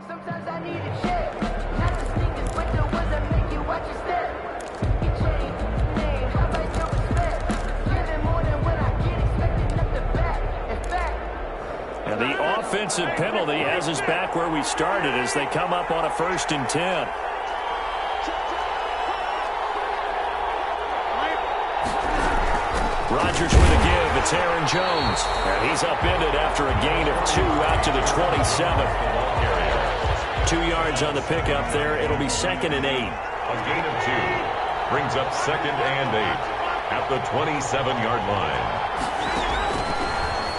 Sometimes I need a check. Not the sneakers, but the ones that make you watch your step. Get changed, name, how about your respect? Giving more than what I get, expecting nothing back. In fact, and the offensive penalty has us back where we started as they come up on a 1st and 10. Rodgers with a give. It's Aaron Jones. And he's upended after a gain of 2 out to the 27. 2 yards on the pickup there. It'll be 2nd and 8. A gain of 2 brings up 2nd and 8 at the 27-yard line.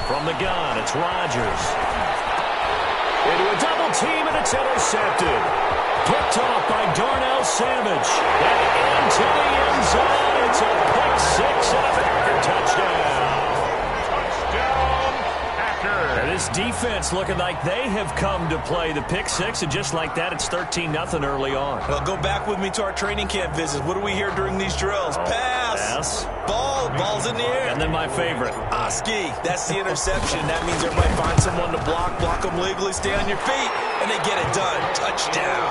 From the gun, it's Rodgers. Into a double team, and it's intercepted. Picked off by Darnell Savage. And into the end zone. It's a pick 6 and a Packer touchdown. Touchdown, Packers. And this defense looking like they have come to play the pick 6, and just like that, it's 13-0 early on. Well, go back with me to our training camp visits. What do we hear during these drills? Pass. Ball's in the air. And then my favorite. Ski. That's the interception. That means everybody finds someone to block them legally, stay on your feet, and they get it done. Touchdown.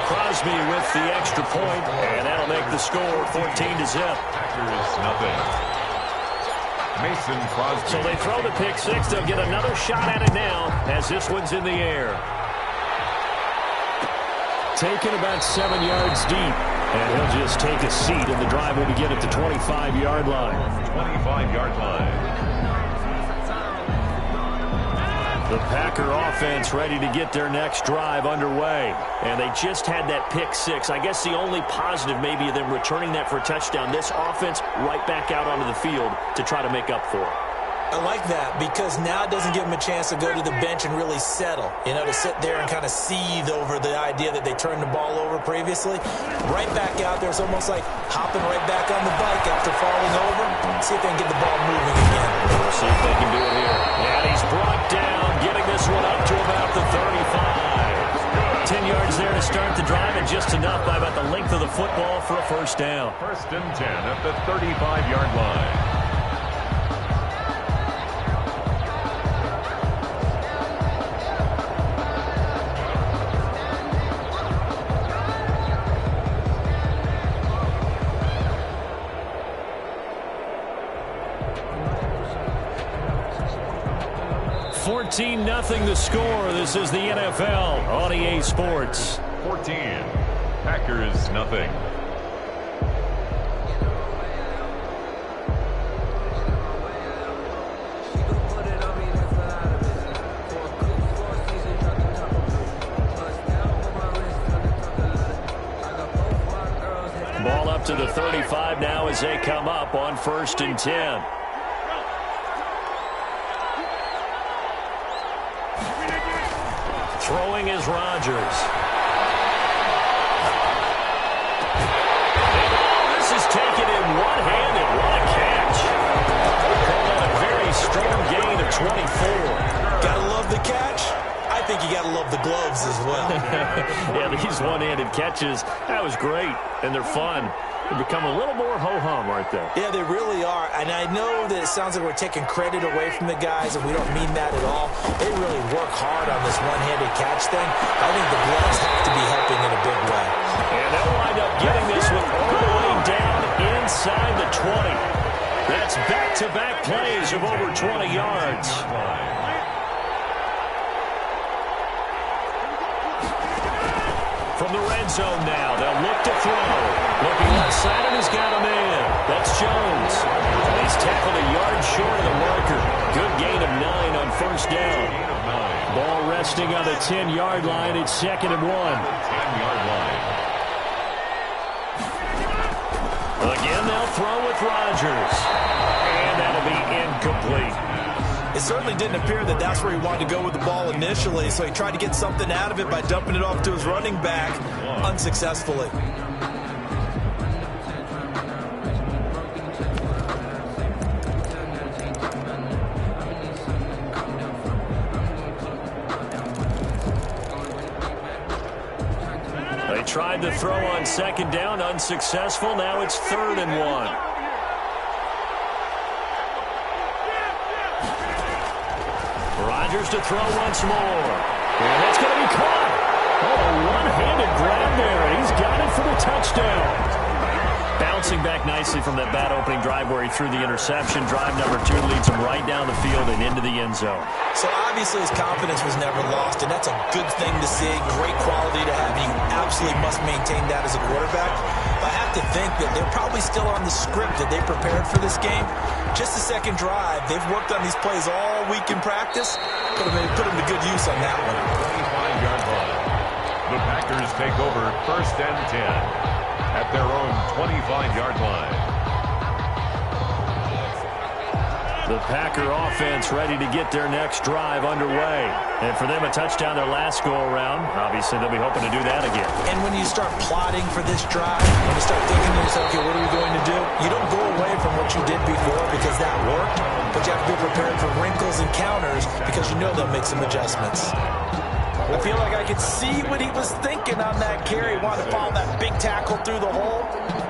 Crosby with the extra point, and that'll make the score 14-0. Packers nothing. Mason Crosby. So they throw the pick 6. They'll get another shot at it now as this one's in the air. Taken about 7 yards deep. And he'll just take a seat, and the drive will begin at the 25-yard line. 25-yard line. The Packer offense ready to get their next drive underway. And they just had that pick 6. I guess the only positive maybe of them returning that for a touchdown. This offense right back out onto the field to try to make up for it. I like that because now it doesn't give them a chance to go to the bench and really settle, to sit there and kind of seethe over the idea that they turned the ball over previously. Right back out there, it's almost like hopping right back on the bike after falling over. See if they can get the ball moving again. We'll see if they can do it here. And he's brought down, getting this one up to about the 35. 10 yards there to start the drive, and just enough by about the length of the football for a first down. 1st and 10 at the 35-yard line. Nothing the score. This is the NFL on EA Sports. 14. Packers nothing. Ball up to the 35 now as they come up on 1st and 10. Throwing is Rodgers. This is taken in one-handed. What a catch. A very strong gain of 24. Gotta love the catch. I think you gotta love the gloves as well. Yeah, these one-handed catches, that was great, and they're fun. They become a little more ho-hum, aren't they? Yeah, they really are. And I know that it sounds like we're taking credit away from the guys, and we don't mean that at all. They really work hard on this one-handed catch thing. I think the gloves have to be helping in a big way. And they'll wind up getting this one all the way down inside the 20. That's back-to-back plays of over 20 yards. From the red zone now, they'll look to throw. Looking left side, and he's got him in. That's Jones. And he's tackled a yard short of the marker. Good gain of 9 on first down. Ball resting on the 10-yard line. It's 2nd and 1. 10-yard line. Again, they'll throw with Rodgers. And that'll be incomplete. It certainly didn't appear that that's where he wanted to go with the ball initially, so he tried to get something out of it by dumping it off to his running back unsuccessfully. They tried to throw on 2nd down, unsuccessful. Now it's 3rd and 1. Rodgers to throw once more. And that's going to be caught. nicely from that bad opening drive where he threw the interception. Drive number 2 leads him right down the field and into the end zone. So obviously his confidence was never lost, and that's a good thing to see. Great quality to have. You absolutely must maintain that as a quarterback. But I have to think that they're probably still on the script that they prepared for this game. Just the second drive. They've worked on these plays all week in practice. Put them to good use on that one. 25-yard line. The Packers take over 1st and 10 at their own 25-yard line. The Packer offense ready to get their next drive underway. And for them, a touchdown their last go-around. Obviously, they'll be hoping to do that again. And when you start plotting for this drive, when you start thinking to yourself, okay, what are we going to do? You don't go away from what you did before because that worked, but you have to be prepared for wrinkles and counters because you know they'll make some adjustments. I feel like I could see what he was thinking on that carry. Wanted to follow that big tackle through the hole.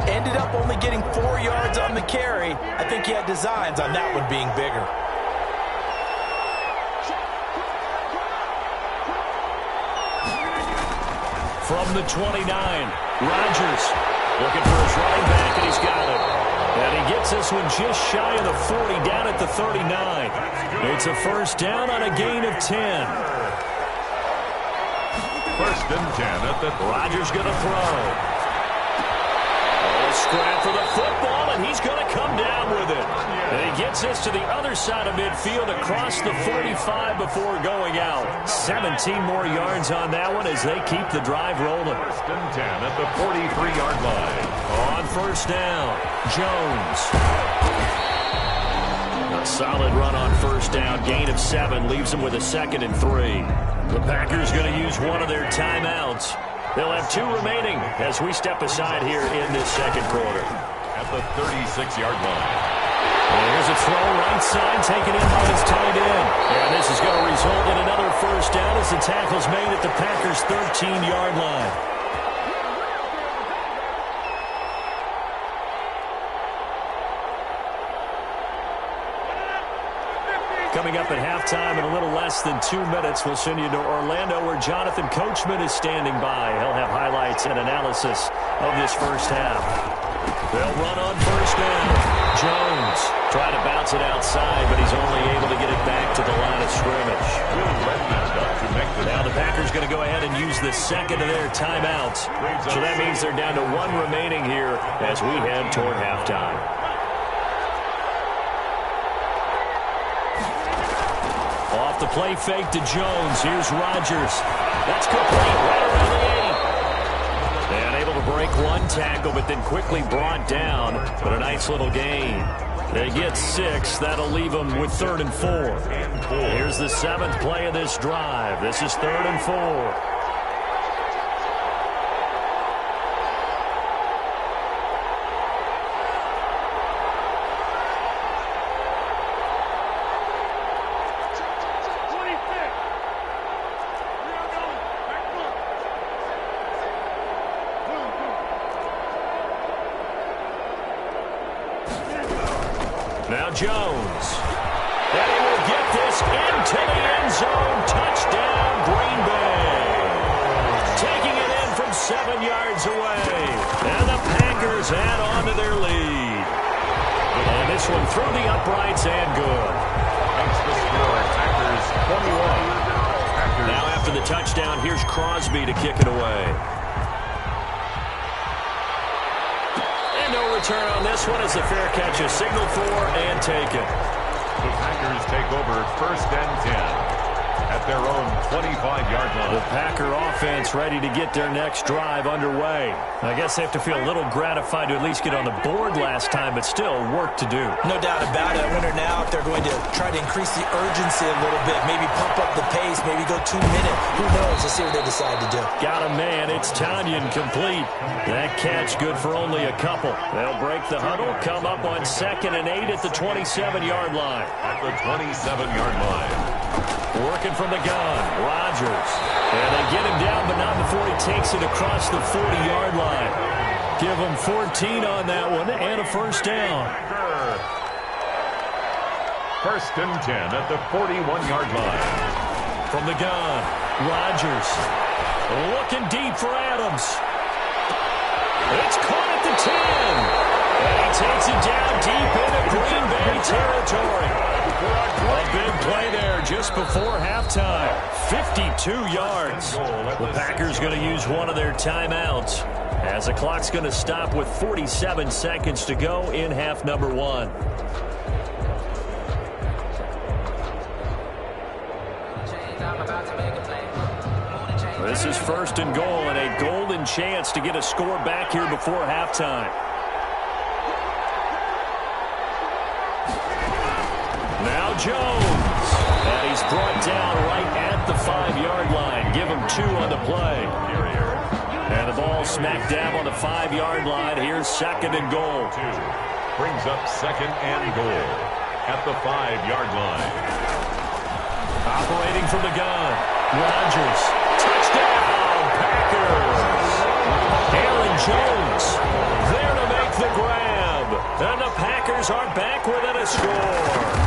Ended up only getting 4 yards on the carry. I think he had designs on that one being bigger. From the 29, Rodgers looking for his running back, and he's got it. And he gets this one just shy of the 40, down at the 39. It's a first down on a gain of 10. 1st and 10 at the Rodgers going to throw. Oh, scrap for the football, and he's going to come down with it. And he gets this to the other side of midfield across the 45 before going out. 17 more yards on that one as they keep the drive rolling. 1st and 10 at the 43-yard line. On first down, Jones. A solid run on first down. Gain of 7 leaves them with a 2nd and 3. The Packers going to use one of their timeouts. They'll have 2 remaining as we step aside here in this second quarter. At the 36-yard line. And here's a throw right side, taken in by his tight end. And this is going to result in another first down as the tackle's made at the Packers' 13-yard line. Coming up at halftime in a little less than 2 minutes, we'll send you to Orlando where Jonathan Coachman is standing by. He'll have highlights and analysis of this first half. They'll run on first down. Jones trying to bounce it outside, but he's only able to get it back to the line of scrimmage. Now the Packers going to go ahead and use the second of their timeouts. So that means they're down to 1 remaining here as we head toward halftime. Off the play fake to Jones. Here's Rodgers. That's complete right around the 80. And able to break one tackle, but then quickly brought down. But a nice little gain. They get 6. That'll leave them with 3rd and 4. Here's the 7th play of this drive. This is 3rd and 4. Now Jones. And he will get this into the end zone. Touchdown, Green Bay. Taking it in from 7 yards away. And the Packers add on to their lead. And this one through the uprights and good. Makes the score Packers 21. Now after the touchdown, here's Crosby to kick it away. No return on this one as the fair catch is signaled for and taken. The Packers take over 1st and 10 at their own 25-yard line. The Packer offense ready to get their next drive underway. I guess they have to feel a little gratified to at least get on the board last time, but still work to do. No doubt about it. I wonder now if they're going to try to increase the urgency a little bit, maybe pump up the pace, maybe go 2 minutes. Who knows? Let's see what they decide to do. Got a man. It's Tanyan complete. That catch good for only a couple. They'll break the huddle, come up on 2nd and 8 at the 27-yard line. At the 27-yard line. Working from the gun, Rodgers. And they get him down, but not before he takes it across the 40-yard line. Give him 14 on that one and a first down. 1st and 10 at the 41-yard line. From the gun, Rodgers. Looking deep for Adams. It's caught at the 10. And he takes it down deep into Green Bay territory. A big play there just before halftime. 52 yards. The Packers going to use one of their timeouts as the clock's going to stop with 47 seconds to go in half number one. This is first and goal and a golden chance to get a score back here before halftime. Now Jones. And he's brought down right at the 5-yard line. Give him 2 on the play. And the ball smack dab on the 5-yard line. Here's second and goal. Brings up second and goal at the 5-yard line. Operating from the gun. Rodgers. Touchdown, Packers. Aaron Jones there to make the grab. And the Packers are back within a score.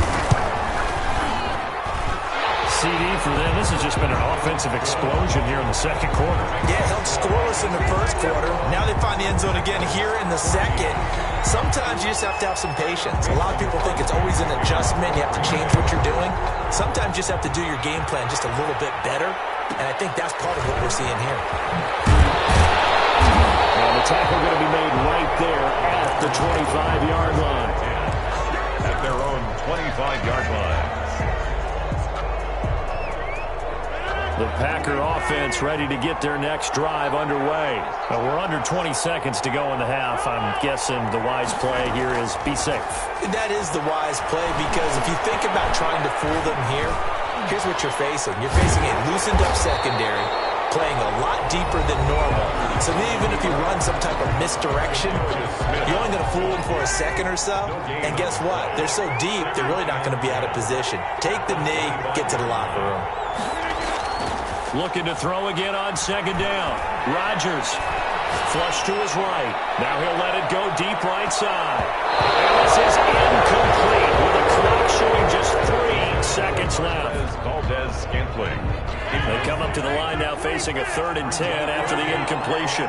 CD for them. This has just been an offensive explosion here in the second quarter. Yeah, held scoreless in the first quarter. Now they find the end zone again here in the second. Sometimes you just have to have some patience. A lot of people think it's always an adjustment. You have to change what you're doing. Sometimes you just have to do your game plan just a little bit better. And I think that's part of what we're seeing here. Well, the tackle going to be made right there at the 25-yard line. At their own 25-yard line. The Packer offense ready to get their next drive underway. We're under 20 seconds to go in the half. I'm guessing the wise play here is be safe. That is the wise play because if you think about trying to fool them here, here's what you're facing. You're facing a loosened up secondary, playing a lot deeper than normal. So even if you run some type of misdirection, you're only going to fool them for a second or so. And guess what? They're so deep, they're really not going to be out of position. Take the knee, get to the locker room. Looking to throw again on second down. Rodgers flush to his right. Now he'll let it go deep right side. And this is incomplete with the clock showing just 3 seconds left. Valdes-Scantling. They come up to the line now facing a 3rd and 10 after the incompletion.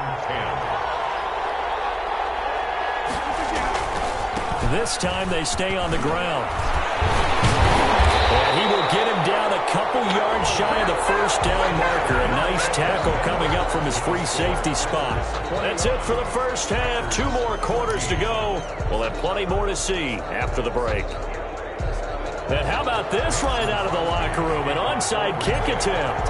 This time they stay on the ground. And he will get him down a couple yards shy of the first down marker. A nice tackle coming up from his free safety spot. That's it for the first half. 2 more quarters to go. We'll have plenty more to see after the break. And how about this right out of the locker room? An onside kick attempt.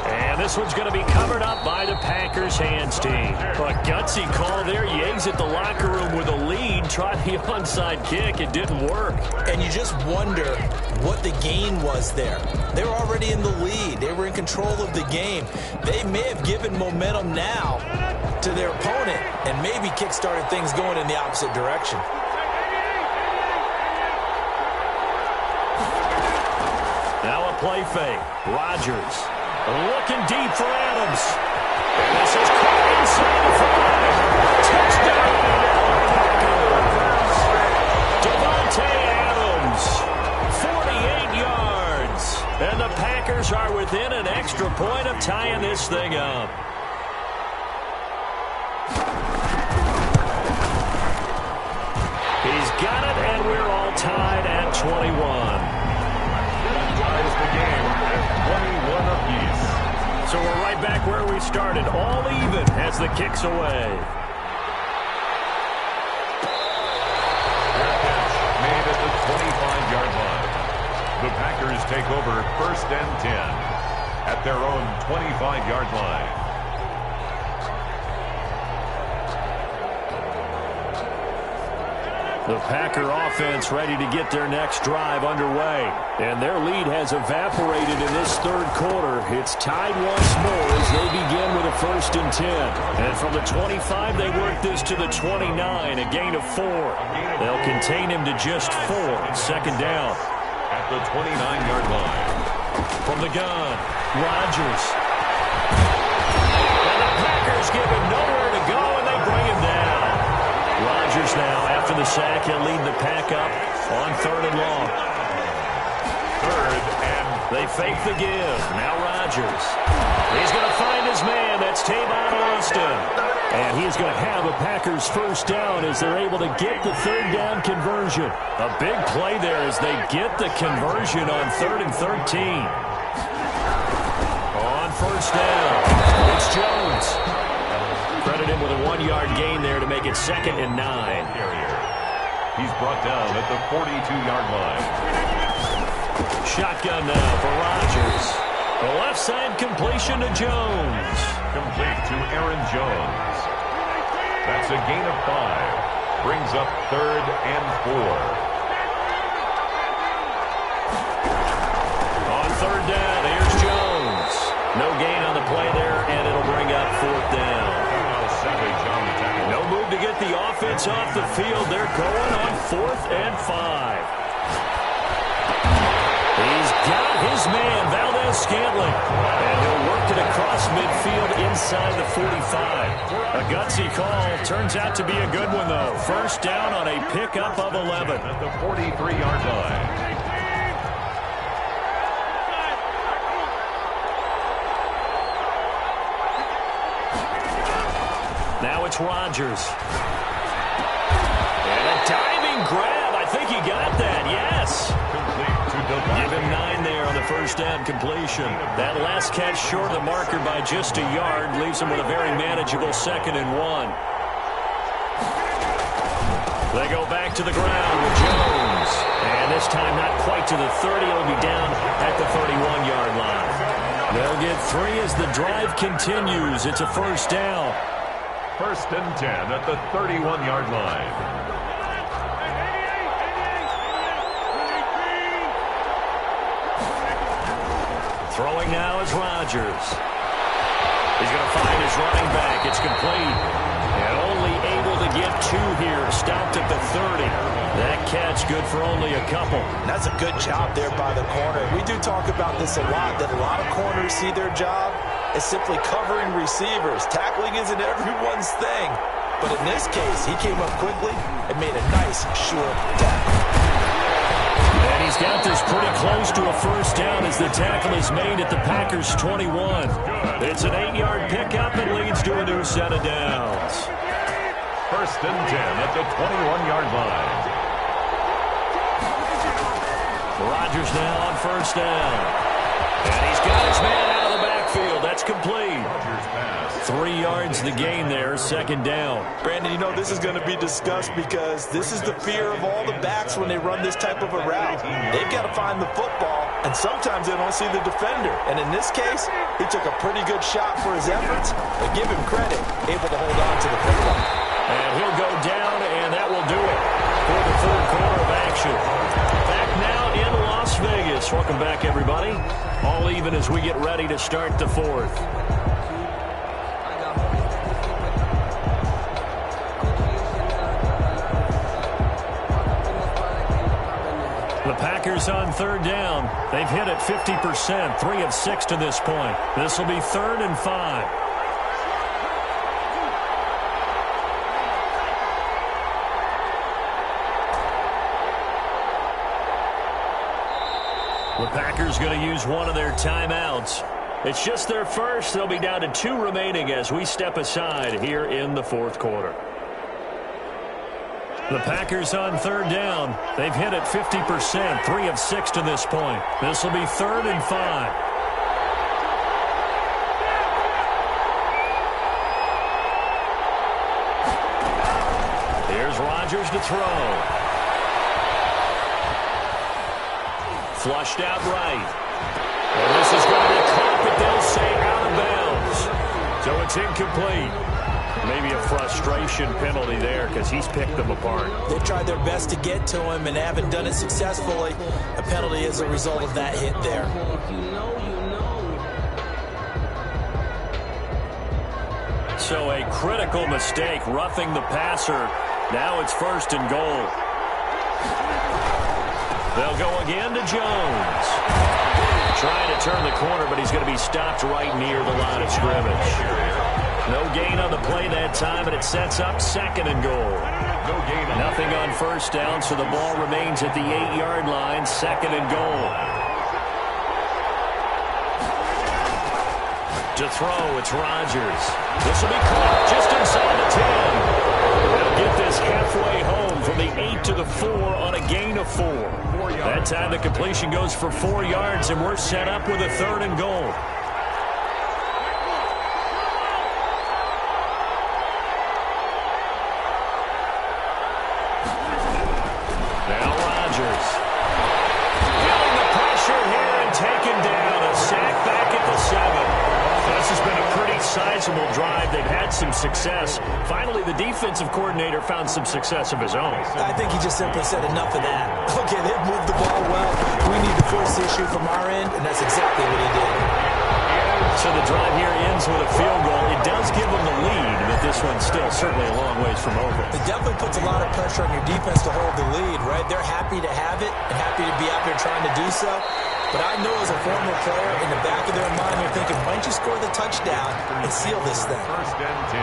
And this one's going to be covered up by the Packers hands team. A gutsy call there. You exit the locker room with a lead. Try the onside kick. It didn't work. And you just wonder what the gain was there. They were already in the lead. They were in control of the game. They may have given momentum now to their opponent and maybe kick-started things going in the opposite direction. Now a play fake. Rodgers looking deep for Adams. And this is caught inside the 5. Touchdown, Packers. Davante Adams, 48 yards. And the Packers are within an extra point of tying this thing up. He's got it, and we're all tied at 21. Ties the game at 21 apiece. So we're right back where we started, all even as the kick's away. Fair catch made at the 25-yard line. The Packers take over 1st and 10 at their own 25-yard line. The Packer offense ready to get their next drive underway. And their lead has evaporated in this 3rd quarter. It's tied once more as they begin with a 1st and 10. And from the 25, they work this to the 29, a gain of 4. They'll contain him to just 4, 2nd down. At the 29-yard line. From the gun, Rodgers. And the Packers give him nowhere to go, and they bring him down. Rodgers now, after the sack, he'll lead the pack up on 3rd and long. 3rd and They fake the give. Now Rodgers. He's going to find his man. That's Tavon Austin. And he's going to have a Packers first down as they're able to get the third down conversion. A big play there as they get the conversion on 3rd and 13. On first down, it's Jones. Credit him with a 1-yard gain there to make it 2nd and 9. He's brought down at the 42-yard line. Shotgun now for Rodgers. The left side completion to Jones. Complete to Aaron Jones. That's a gain of 5. Brings up 3rd and 4. On 3rd down, here's Jones. No gain on the play there, and it'll bring up 4th down. No move to get the offense off the field. They're going on 4th and 5. He's got his man, Valdes-Scantling, and he'll work it across midfield inside the 45. A gutsy call. Turns out to be a good one, though. First down on a pickup of 11. At the 43-yard line. Now it's Rodgers. And a diving grab. I think he got that, yes. Give him 9 there on the first down completion. That last catch short of the marker by just a yard leaves him with a very manageable 2nd and 1. They go back to the ground with Jones. And this time not quite to the 30. It'll be down at the 31-yard line. They'll get 3 as the drive continues. It's a first down. 1st and 10 at the 31-yard line. Throwing now is Rodgers. He's going to find his running back. It's complete. And only able to get 2 here. Stopped at the 30. That catch good for only a couple. That's a good job there by the corner. We do talk about this a lot, that a lot of corners see their job as simply covering receivers. Tackling isn't everyone's thing. But in this case, he came up quickly and made a nice, short tackle. And he's got this pretty close to a first down as the tackle is made at the Packers' 21. It's an 8-yard pickup and leads to a new set of downs. 1st and 10 at the 21-yard line. Rodgers now on first down. And he's got his man out of the backfield. That's complete. 3 yards the gain there, 2nd down. Brandon, you know this is going to be discussed because this is the fear of all the backs when they run this type of a route. They've got to find the football, and sometimes they don't see the defender. And in this case, he took a pretty good shot for his efforts, but give him credit, able to hold on to the football. And he'll go down, and that will do it for the 3rd quarter of action. Back now in Las Vegas. Welcome back, everybody. All even as we get ready to start the 4th. The Packers on 3rd down. They've hit it 50%, 3 of 6 to this point. This will be 3rd and 5. The Packers going to use one of their timeouts. It's just their first. They'll be down to 2 remaining as we step aside here in the 4th quarter. The Packers on 3rd down. They've hit it 50%, 3 of 6 to this point. This will be 3rd and 5. Here's Rodgers to throw. Flushed out right. And this is going to be caught, but they'll say out of bounds. So it's incomplete. Maybe a frustration penalty there because he's picked them apart. They've tried their best to get to him and haven't done it successfully. A penalty as a result of that hit there. So a critical mistake, roughing the passer. Now it's 1st and goal. They'll go again to Jones. Trying to turn the corner, but he's going to be stopped right near the line of scrimmage. No gain on the play that time, and it sets up 2nd and goal. No gain. Nothing on first down, so the ball remains at the 8-yard line, 2nd and goal. To throw, it's Rodgers. This will be caught just inside the 10. They'll get this halfway home from the 8 to the 4 on a gain of 4. That time the completion goes for 4 yards, and we're set up with a 3rd and goal. Now Rodgers. Feeling the pressure here and taken down. A sack back at the 7. This has been a pretty sizable drive. They've had some success. Finally, the defensive coordinator found some success of his own. I think he just simply said enough of that. Okay, they've moved the ball well. We need to force the issue from our end, and that's exactly what he did. So the drive here ends with a field goal. It does give them the lead, but this one's still certainly a long ways from over. It definitely puts a lot of pressure on your defense to hold the lead, right? They're happy to have it and happy to be out there trying to do so. But I know as a former player, in the back of their mind, they're thinking, why don't you score the touchdown and seal this thing? 1st and 10.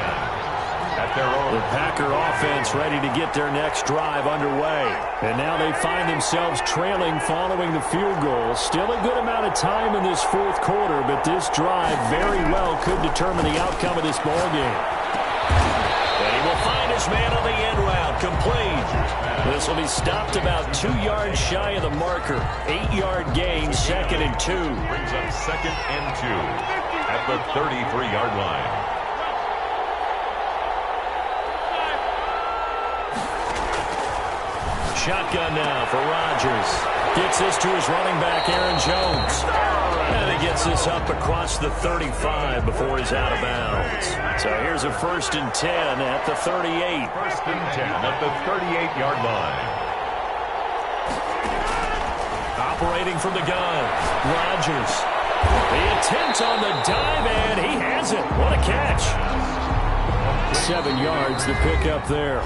At their own. The Packer offense ready to get their next drive underway. And now they find themselves trailing following the field goal. Still a good amount of time in this 4th quarter, but this drive very well could determine the outcome of this ballgame. And he will find his man on the end route, complete. This will be stopped about 2 yards shy of the marker. 8-yard gain, 2nd and 2. Brings up 2nd and 2 at the 33-yard line. Shotgun now for Rodgers. Gets this to his running back, Aaron Jones. And he gets this up across the 35 before he's out of bounds. So here's a 1st and 10 at the 38. 1st and 10 at the 38-yard line. Operating from the gun, Rodgers. The attempt on the dive, and he has it. What a catch. 7 yards to pick up there.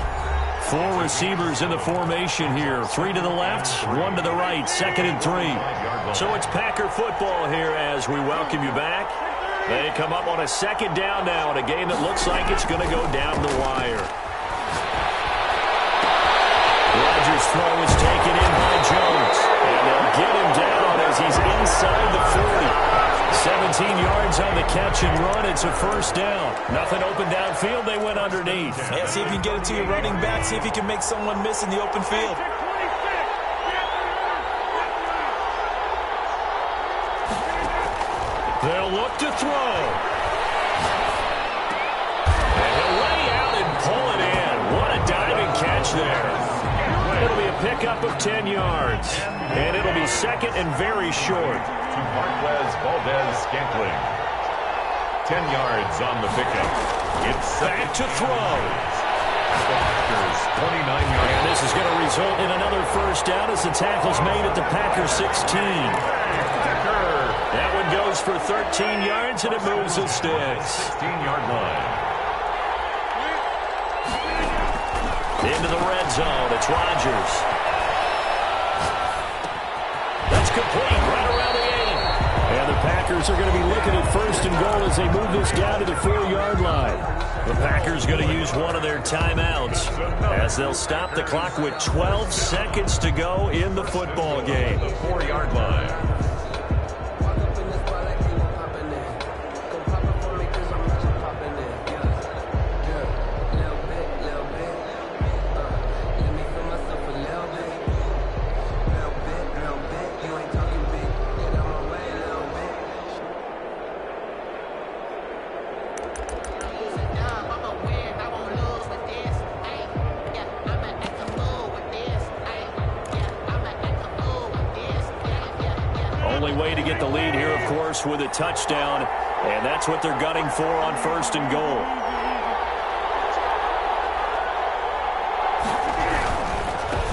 4 receivers in the formation here. 3 to the left, 1 to the right. 2nd and 3. So it's Packer football here as we welcome you back. They come up on a 2nd down now in a game that looks like it's going to go down the wire. Rodgers' throw is taken in by Jones. And they'll get him down as he's inside the 40. 17 yards on the catch and run. It's a 1st down. Nothing open downfield. They went underneath. Yeah, see if you can get it to your running back. See if you can make someone miss in the open field. They'll look to throw. And he'll lay out and pull it in. What a diving catch there. It'll be a pickup of 10 yards. And it'll be 2nd and very short. To Marquez Valdez-Scantling. 10 yards on the pickup. It's back to throw. The Packers 29 yards. And this is going to result in another 1st down as the tackle's made at the Packers 16. That one goes for 13 yards, and it moves the sticks. 16-yard line. Into the red zone. It's Rodgers. That's complete right around the 8. And the Packers are going to be looking at 1st and goal as they move this down to the 4-yard line. The Packers going to use one of their timeouts as they'll stop the clock with 12 seconds to go in the football game. The 4-yard line. Way to get the lead here, of course, with a touchdown, and that's what they're gunning for on 1st and goal.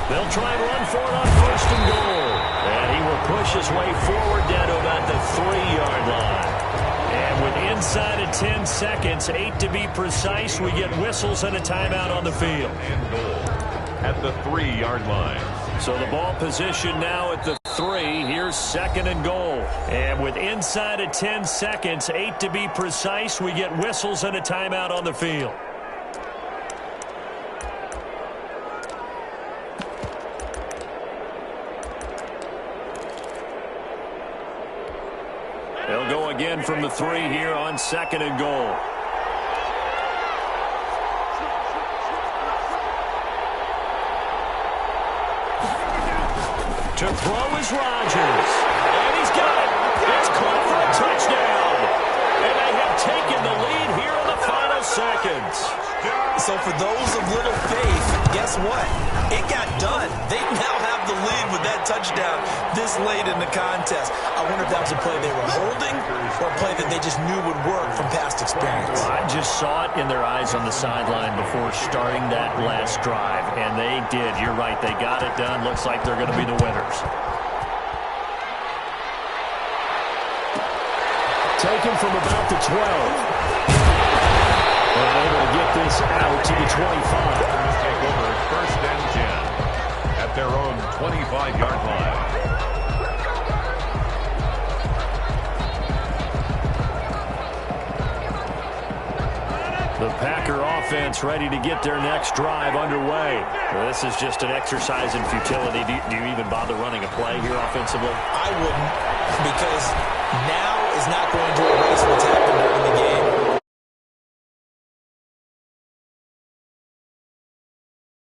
They'll try and run for it on 1st and goal, and he will push his way forward down to about the 3-yard line. And with inside of 10 seconds, 8 to be precise, we get whistles and a timeout on the field. And goal at the 3-yard line. So the ball position now at the 3. Here's 2nd and goal. And with inside of 10 seconds, 8 to be precise, we get whistles and a timeout on the field. They'll go again from the 3 here on 2nd and goal. To throw is Rodgers. And he's got it. It's caught for a touchdown. And they have taken the lead here in the final seconds. So for those of little faith, guess what? It got done. They now have the lead with that touchdown this late in the contest. I wonder if that was a play they were holding or a play that they just knew would work from past experience. I just saw it in their eyes on the sideline before starting that last drive, and they did. You're right. They got it done. Looks like they're going to be the winners. Taken from about the 12. They're able to get this out to the 25. Take over 1st and 10 at their own 25-yard line. The Packer offense ready to get their next drive underway. This is just an exercise in futility. Do you even bother running a play here offensively? I wouldn't.